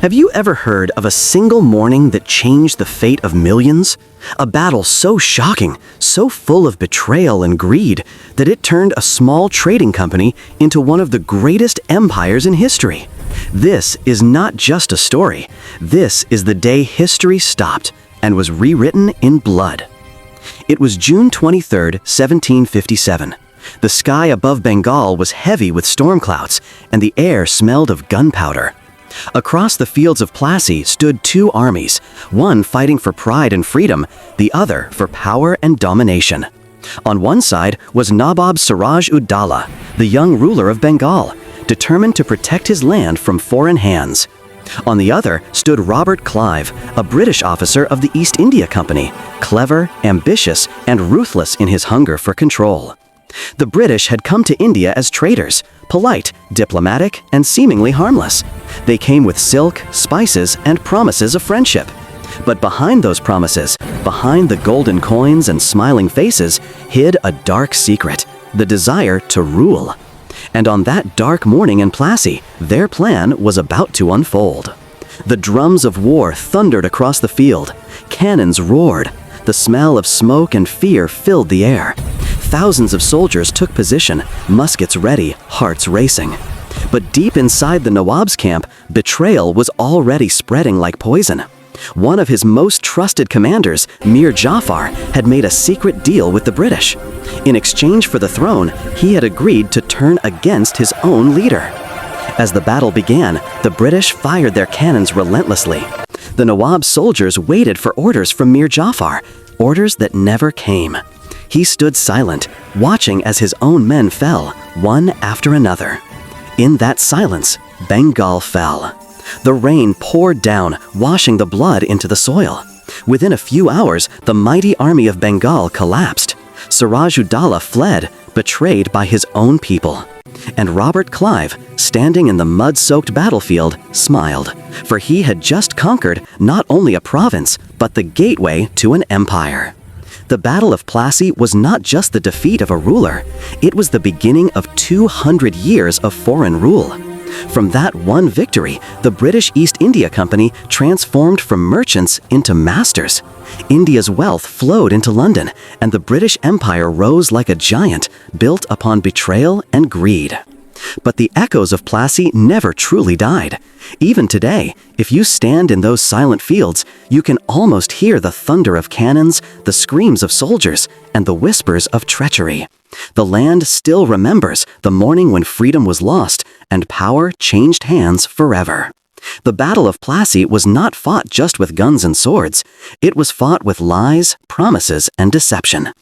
Have you ever heard of a single morning that changed the fate of millions? A battle so shocking, so full of betrayal and greed, that it turned a small trading company into one of the greatest empires in history. This is not just a story. This is the day history stopped and was rewritten in blood. It was June 23, 1757. The sky above Bengal was heavy with storm clouds, and the air smelled of gunpowder. Across the fields of Plassey stood two armies, one fighting for pride and freedom, the other for power and domination. On one side was Nawab Siraj ud-Daulah, the young ruler of Bengal, determined to protect his land from foreign hands. On the other stood Robert Clive, a British officer of the East India Company, clever, ambitious, and ruthless in his hunger for control. The British had come to India as traders, polite, diplomatic, and seemingly harmless. They came with silk, spices, and promises of friendship. But behind those promises, behind the golden coins and smiling faces, hid a dark secret, the desire to rule. And on that dark morning in Plassey, their plan was about to unfold. The drums of war thundered across the field. Cannons roared. The smell of smoke and fear filled the air. Thousands of soldiers took position, muskets ready, hearts racing. But deep inside the Nawab's camp, betrayal was already spreading like poison. One of his most trusted commanders, Mir Jafar, had made a secret deal with the British. In exchange for the throne, he had agreed to turn against his own leader. As the battle began, the British fired their cannons relentlessly. The Nawab's soldiers waited for orders from Mir Jafar, orders that never came. He stood silent, watching as his own men fell, one after another. In that silence, Bengal fell. The rain poured down, washing the blood into the soil. Within a few hours, the mighty army of Bengal collapsed. Siraj ud-Daulah fled, betrayed by his own people. And Robert Clive, standing in the mud-soaked battlefield, smiled, for he had just conquered not only a province, but the gateway to an empire. The Battle of Plassey was not just the defeat of a ruler, it was the beginning of 200 years of foreign rule. From that one victory, the British East India Company transformed from merchants into masters. India's wealth flowed into London, and the British Empire rose like a giant, built upon betrayal and greed. But the echoes of Plassey never truly died. Even today, if you stand in those silent fields, you can almost hear the thunder of cannons, the screams of soldiers, and the whispers of treachery. The land still remembers the morning when freedom was lost and power changed hands forever. The Battle of Plassey was not fought just with guns and swords. It was fought with lies, promises, and deception.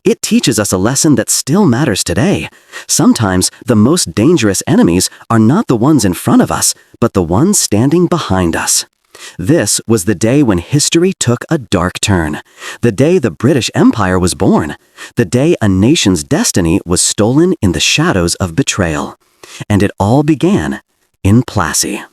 It teaches us a lesson that still matters today. Sometimes the most dangerous enemies are not the ones in front of us, but the ones standing behind us. This was the day when history took a dark turn. The day the British Empire was born. The day a nation's destiny was stolen in the shadows of betrayal. And it all began in Plassey.